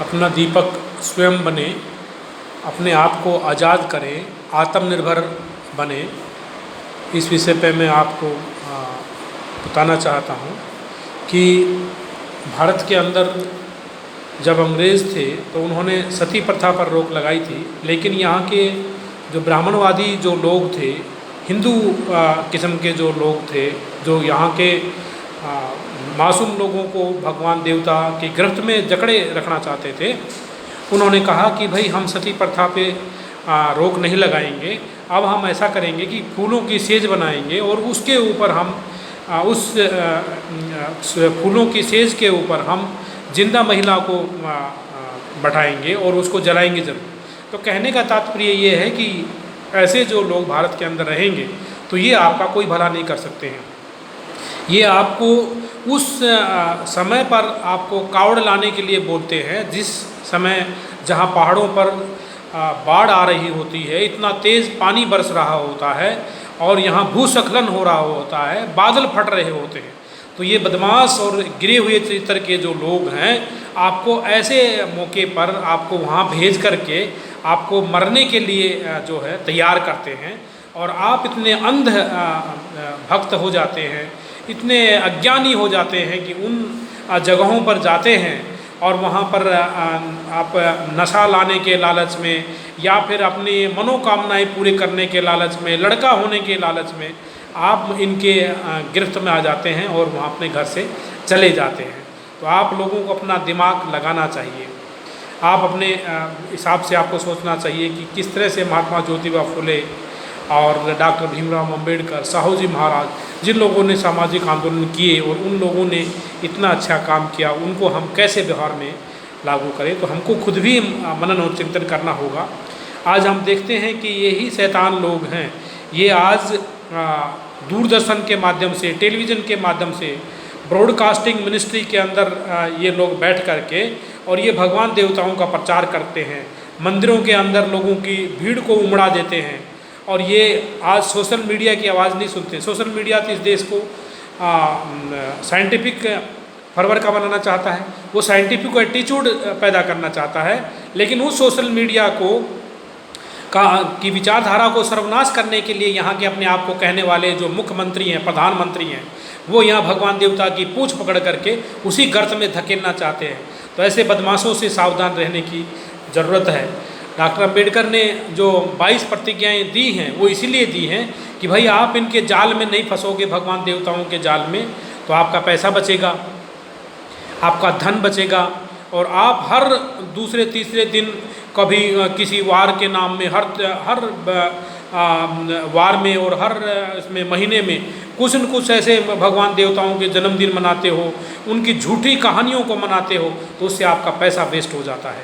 अपना दीपक स्वयं बने, अपने आप को आज़ाद करें, आत्मनिर्भर बने। इस विषय पे मैं आपको बताना चाहता हूँ कि भारत के अंदर जब अंग्रेज़ थे तो उन्होंने सती प्रथा पर रोक लगाई थी, लेकिन यहाँ के जो ब्राह्मणवादी जो लोग थे, हिंदू किस्म के जो लोग थे, जो यहाँ के मासूम लोगों को भगवान देवता की गिरफ्त में जकड़े रखना चाहते थे, उन्होंने कहा कि भाई हम सती प्रथा पे रोक नहीं लगाएंगे। अब हम ऐसा करेंगे कि फूलों की सेज बनाएंगे और उसके ऊपर हम उस फूलों की सेज के ऊपर हम जिंदा महिला को बैठाएंगे और उसको जलाएंगे जरूर। तो कहने का तात्पर्य ये है कि ऐसे जो लोग भारत के अंदर रहेंगे तो ये आपका कोई भला नहीं कर सकते हैं। ये आपको उस समय पर आपको कावड़ लाने के लिए बोलते हैं, जिस समय जहाँ पहाड़ों पर बाढ़ आ रही होती है, इतना तेज़ पानी बरस रहा होता है और यहाँ भूस्खलन हो रहा होता है, बादल फट रहे होते हैं। तो ये बदमाश और गिरे हुए चरित्र के जो लोग हैं, आपको ऐसे मौके पर आपको वहाँ भेज करके आपको मरने के लिए जो है तैयार करते हैं और आप इतने अंध भक्त हो जाते हैं, इतने अज्ञानी हो जाते हैं कि उन जगहों पर जाते हैं और वहाँ पर आप नशा लाने के लालच में या फिर अपनी मनोकामनाएं पूरी करने के लालच में, लड़का होने के लालच में आप इनके गिरफ्त में आ जाते हैं और वहाँ अपने घर से चले जाते हैं। तो आप लोगों को अपना दिमाग लगाना चाहिए। आप अपने हिसाब से आपको सोचना चाहिए कि किस तरह से महात्मा ज्योतिबा फुले और डॉक्टर भीमराव अम्बेडकर, साहू जी महाराज, जिन लोगों ने सामाजिक आंदोलन किए और उन लोगों ने इतना अच्छा काम किया, उनको हम कैसे व्यवहार में लागू करें। तो हमको खुद भी मनन और चिंतन करना होगा। आज हम देखते हैं कि यही शैतान लोग हैं, ये आज दूरदर्शन के माध्यम से, टेलीविज़न के माध्यम से, ब्रॉडकास्टिंग मिनिस्ट्री के अंदर ये लोग बैठ करके और ये भगवान देवताओं का प्रचार करते हैं, मंदिरों के अंदर लोगों की भीड़ को उमड़ा देते हैं। और ये आज सोशल मीडिया की आवाज़ नहीं सुनते। सोशल मीडिया तो इस देश को साइंटिफिक फरवर का बनाना चाहता है, वो साइंटिफिक एटीट्यूड पैदा करना चाहता है, लेकिन उस सोशल मीडिया को की विचारधारा को सर्वनाश करने के लिए यहाँ के अपने आप को कहने वाले जो मुख्यमंत्री हैं, प्रधानमंत्री हैं, वो यहाँ भगवान देवता की पूंछ पकड़ करके उसी गर्त में धकेलना चाहते हैं। तो ऐसे बदमाशों से सावधान रहने की ज़रूरत है। डॉक्टर अम्बेडकर ने जो 22 प्रतिज्ञाएँ दी हैं वो इसीलिए दी हैं कि भाई आप इनके जाल में नहीं फंसोगे, भगवान देवताओं के जाल में, तो आपका पैसा बचेगा, आपका धन बचेगा और आप हर दूसरे तीसरे दिन कभी किसी वार के नाम में हर वार में और हर इसमें महीने में कुछ न कुछ ऐसे भगवान देवताओं के जन्मदिन मनाते हो, उनकी झूठी कहानियों को मनाते हो, तो उससे आपका पैसा वेस्ट हो जाता है।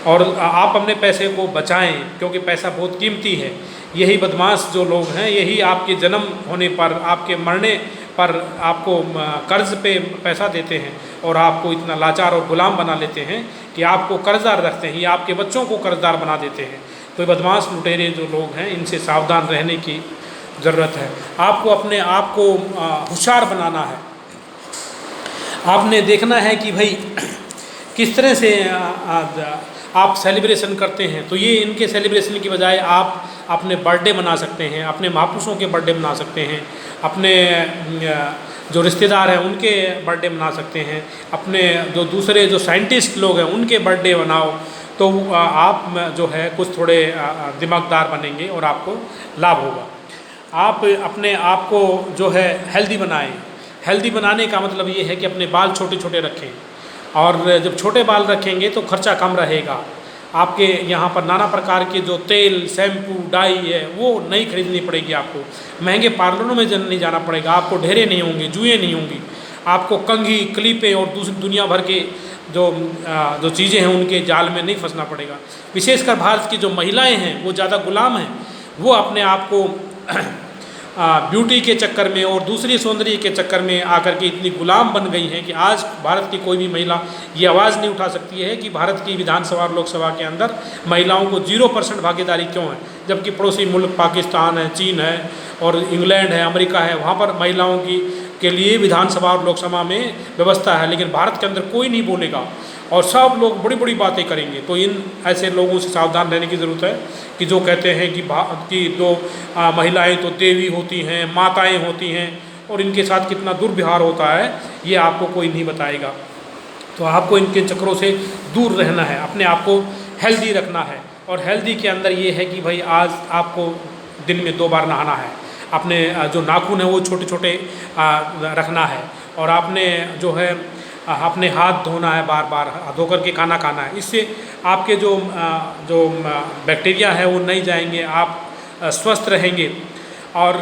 और आप अपने पैसे को बचाएं, क्योंकि पैसा बहुत कीमती है। यही बदमाश जो लोग हैं, यही आपके जन्म होने पर, आपके मरने पर आपको कर्ज पे पैसा देते हैं और आपको इतना लाचार और गुलाम बना लेते हैं कि आपको कर्जदार रखते हैं, ये आपके बच्चों को कर्जदार बना देते हैं। तो ये बदमाश लुटेरे जो लोग हैं, इनसे सावधान रहने की ज़रूरत है। आपको अपने आप को होशियार बनाना है। आपने देखना है कि भाई किस तरह से आप सेलिब्रेशन करते हैं। तो ये इनके सेलिब्रेशन की बजाय आप अपने बर्थडे मना सकते हैं, अपने महापुरुषों के बर्थडे मना सकते हैं, अपने जो रिश्तेदार हैं उनके बर्थडे मना सकते हैं, अपने जो दूसरे जो साइंटिस्ट लोग हैं उनके बर्थडे मनाओ। तो आप जो है कुछ थोड़े दिमागदार बनेंगे और आपको लाभ होगा। आप अपने आप को जो है हेल्दी बनाएं। हेल्दी बनाने का मतलब ये है कि अपने बाल छोटे छोटे रखें, और जब छोटे बाल रखेंगे तो खर्चा कम रहेगा। आपके यहाँ पर नाना प्रकार के जो तेल, शैम्पू, डाई है वो नहीं खरीदनी पड़ेगी आपको। महंगे पार्लरों में नहीं जाना पड़ेगा, आपको ढेरे नहीं होंगे, जुएँ नहीं होंगी, आपको कंघी, क्लिपें और दूसरी दुनिया भर के जो चीज़ें हैं उनके जाल में नहीं फंसना पड़ेगा। विशेषकर भारत की जो महिलाएं हैं वो ज़्यादा गुलाम हैं, वो अपने आप को ब्यूटी के चक्कर में और दूसरी सौंदर्य के चक्कर में आकर के इतनी गुलाम बन गई हैं कि आज भारत की कोई भी महिला ये आवाज़ नहीं उठा सकती है कि भारत की विधानसभा और लोकसभा के अंदर महिलाओं को 0% भागीदारी क्यों है, जबकि पड़ोसी मुल्क पाकिस्तान है, चीन है और इंग्लैंड है, अमेरिका है, वहाँ पर महिलाओं के लिए विधानसभा और लोकसभा में व्यवस्था है, लेकिन भारत के अंदर कोई नहीं बोलेगा। और सब लोग बड़ी बड़ी बातें करेंगे। तो इन ऐसे लोगों से सावधान रहने की ज़रूरत है कि जो कहते हैं कि दो महिलाएं तो देवी होती हैं, माताएं होती हैं, और इनके साथ कितना दुर्व्यवहार होता है ये आपको कोई नहीं बताएगा। तो आपको इनके चक्रों से दूर रहना है, अपने आप को हेल्दी रखना है। और हेल्दी के अंदर ये है कि भाई आज आपको दिन में 2 बार नहाना है, अपने जो नाखून है वो छोटे छोटे रखना है, और आपने जो है अपने हाथ धोना है, बार बार धो करके खाना खाना है। इससे आपके जो बैक्टीरिया है वो नहीं जाएंगे, आप स्वस्थ रहेंगे। और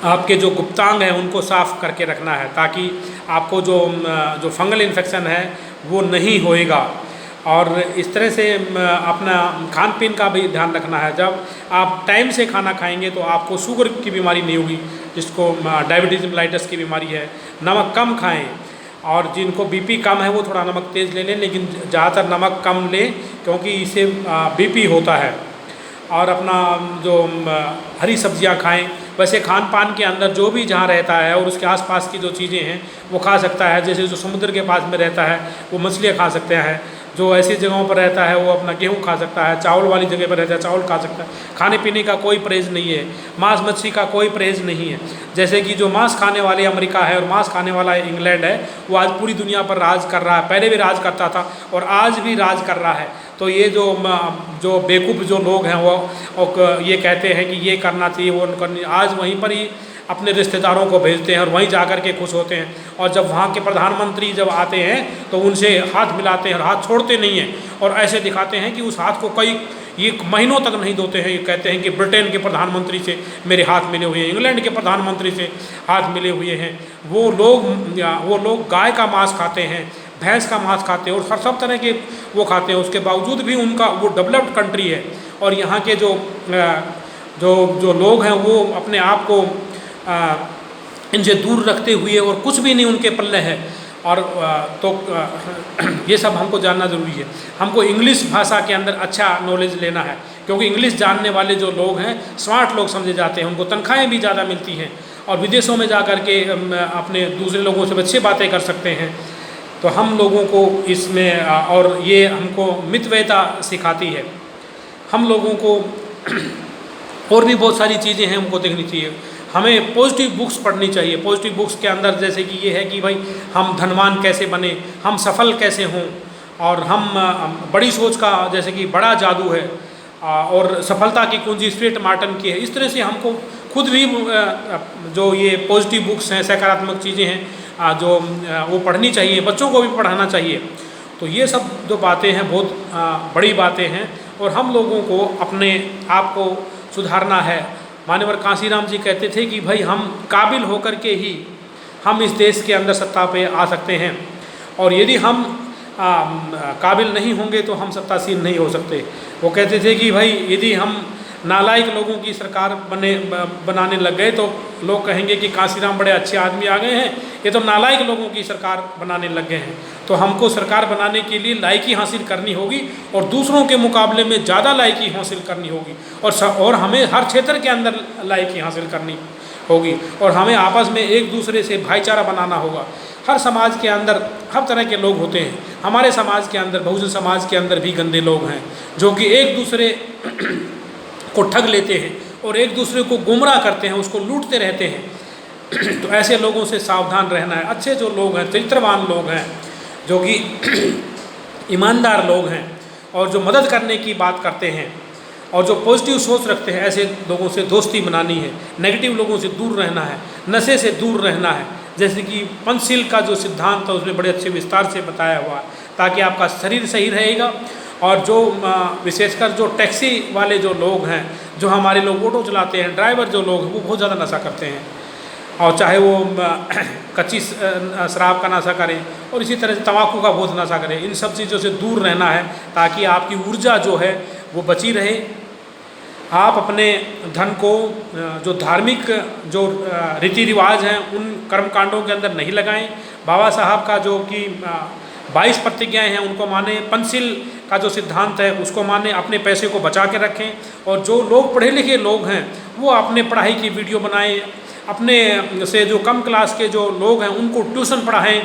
आपके जो गुप्तांग हैं उनको साफ़ करके रखना है, ताकि आपको जो फंगल इन्फेक्शन है वो नहीं होएगा। और इस तरह से अपना खान पीन का भी ध्यान रखना है। जब आप टाइम से खाना खाएंगे तो आपको शुगर की बीमारी नहीं होगी, जिसको डायबिटीज़ मेलाइटस की बीमारी है। नमक कम खाएं, और जिनको बीपी कम है वो थोड़ा नमक तेज़ ले लें, लेकिन ज़्यादातर नमक कम लें, क्योंकि इससे बीपी होता है। और अपना जो हरी सब्जियां खाएं। वैसे खान पान के अंदर जो भी जहाँ रहता है और उसके आसपास की जो चीज़ें हैं वो खा सकता है। जैसे जो समुद्र के पास में रहता है वो मछलियाँ खा सकते हैं, जो ऐसी जगहों पर रहता है वो अपना गेहूँ खा सकता है, चावल वाली जगह पर रहता है चावल खा सकता है। खाने पीने का कोई परहेज़ नहीं है, मांस मच्छी का कोई परहेज़ नहीं है। जैसे कि जो मांस खाने वाले अमेरिका है और मांस खाने वाला इंग्लैंड है, वो आज पूरी दुनिया पर राज कर रहा है, पहले भी राज करता था और आज भी राज कर रहा है। तो ये जो बेवकूफ़ जो लोग हैं वो ये कहते हैं कि ये करना चाहिए वो करनी, आज वहीं पर ही अपने रिश्तेदारों को भेजते हैं और वहीं जा कर के खुश होते हैं। और जब वहाँ के प्रधानमंत्री जब आते हैं तो उनसे हाथ मिलाते हैं और हाथ छोड़ते नहीं हैं, और ऐसे दिखाते हैं कि उस हाथ को कई ये महीनों तक नहीं धोते हैं। ये कहते हैं कि ब्रिटेन के प्रधानमंत्री से मेरे हाथ मिले हुए हैं, इंग्लैंड के प्रधानमंत्री से हाथ मिले हुए हैं। वो लोग गाय का मांस खाते हैं, भैंस का मांस खाते हैं और सब तरह के वो खाते हैं। उसके बावजूद भी उनका वो डेवलप्ड कंट्री है, और यहाँ के जो लोग हैं वो अपने आप को इनसे दूर रखते हुए और कुछ भी नहीं उनके पल्ले है। और ये सब हमको जानना ज़रूरी है। हमको इंग्लिश भाषा के अंदर अच्छा नॉलेज लेना है, क्योंकि इंग्लिश जानने वाले जो लोग हैं स्मार्ट लोग समझे जाते हैं, उनको तनख्वाहें भी ज़्यादा मिलती हैं और विदेशों में जा कर के अपने दूसरे लोगों से अच्छी बातें कर सकते हैं। तो हम लोगों को इसमें और ये हमको मितव्ययिता सिखाती है। हम लोगों को और भी बहुत सारी चीज़ें हैं हमको देखनी चाहिए। हमें पॉजिटिव बुक्स पढ़नी चाहिए। पॉजिटिव बुक्स के अंदर जैसे कि ये है कि भाई हम धनवान कैसे बने, हम सफल कैसे हों, और हम बड़ी सोच का जैसे कि बड़ा जादू है, और सफलता की कुंजी स्ट्रेट मार्टन की है। इस तरह से हमको खुद भी जो ये पॉजिटिव बुक्स हैं, सकारात्मक चीज़ें हैं, जो वो पढ़नी चाहिए, बच्चों को भी पढ़ाना चाहिए। तो ये सब जो बातें हैं बहुत बड़ी बातें हैं, और हम लोगों को अपने आप को सुधारना है। मान्यवर कांसीराम जी कहते थे कि भाई हम काबिल होकर के ही हम इस देश के अंदर सत्ता पे आ सकते हैं, और यदि हम काबिल नहीं होंगे तो हम सत्तासीन नहीं हो सकते। वो कहते थे कि भाई यदि हम नालायक लोगों की सरकार बनाने लग गए तो लोग कहेंगे कि कांसीराम बड़े अच्छे आदमी आ गए हैं, ये तो नालायक लोगों की सरकार बनाने लग गए हैं। तो हमको सरकार बनाने के लिए लायकी हासिल करनी होगी, और दूसरों के मुकाबले में ज़्यादा लायकी हासिल करनी होगी, और हमें हर क्षेत्र के अंदर लायकी हासिल करनी होगी, और हमें आपस में एक दूसरे से भाईचारा बनाना होगा। हर समाज के अंदर हर तरह के लोग होते हैं। हमारे समाज के अंदर, बहुजन समाज के अंदर भी गंदे लोग हैं जो कि एक दूसरे को ठग लेते हैं और एक दूसरे को गुमराह करते हैं, उसको लूटते रहते हैं। तो ऐसे लोगों से सावधान रहना है। अच्छे जो लोग हैं, चरित्रवान लोग हैं, जो कि ईमानदार लोग हैं और जो मदद करने की बात करते हैं और जो पॉजिटिव सोच रखते हैं, ऐसे लोगों से दोस्ती बनानी है। नेगेटिव लोगों से दूर रहना है, नशे से दूर रहना है। जैसे कि पंचशील का जो सिद्धांत था उसमें बड़े अच्छे विस्तार से बताया हुआ है, ताकि आपका शरीर सही रहेगा। और जो विशेषकर जो टैक्सी वाले जो लोग हैं, जो हमारे लोग ऑटो चलाते हैं, ड्राइवर जो लोग हैं, वो बहुत ज़्यादा नशा करते हैं, और चाहे वो कच्ची शराब का नशा करें और इसी तरह से तंबाकू का बहुत नशा करें। इन सब चीज़ों से दूर रहना है, ताकि आपकी ऊर्जा जो है वो बची रहे। आप अपने धन को जो धार्मिक जो रीति रिवाज हैं उन कर्मकांडों के अंदर नहीं लगाएं। बाबा साहब का जो कि 22 प्रतिज्ञाएं हैं उनको माने, पंचशील का जो सिद्धांत है उसको माने, अपने पैसे को बचा के रखें। और जो लोग पढ़े लिखे लोग हैं वो अपने पढ़ाई की वीडियो बनाएं, अपने से जो कम क्लास के जो लोग हैं उनको ट्यूशन पढ़ाएं,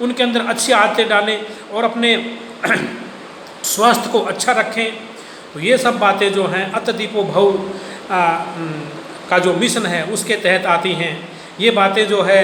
उनके अंदर अच्छी आदतें डालें और अपने स्वास्थ्य को अच्छा रखें। तो ये सब बातें जो हैं अत दीपो भव का जो मिशन है उसके तहत आती हैं। ये बातें जो है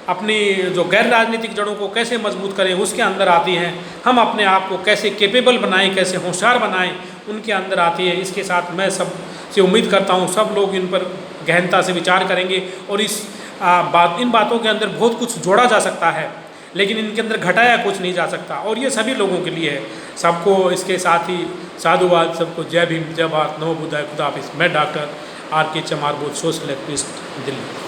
अपनी जो गैर राजनीतिक जड़ों को कैसे मजबूत करें उसके अंदर आती हैं। हम अपने आप को कैसे कैपेबल बनाएं, कैसे होशियार बनाएं, उनके अंदर आती है। इसके साथ मैं सब से उम्मीद करता हूँ सब लोग इन पर गहनता से विचार करेंगे और इन बातों के अंदर बहुत कुछ जोड़ा जा सकता है, लेकिन इनके अंदर घटाया कुछ नहीं जा सकता, और ये सभी लोगों के लिए है। सबको इसके साथ ही साधुवाद, सबको जय भीम, जय भारत, नमो बुद्धाय, खुदा हाफिज़। मैं डॉक्टर आर के चमार, सोशल एक्टिविस्ट, दिल्ली।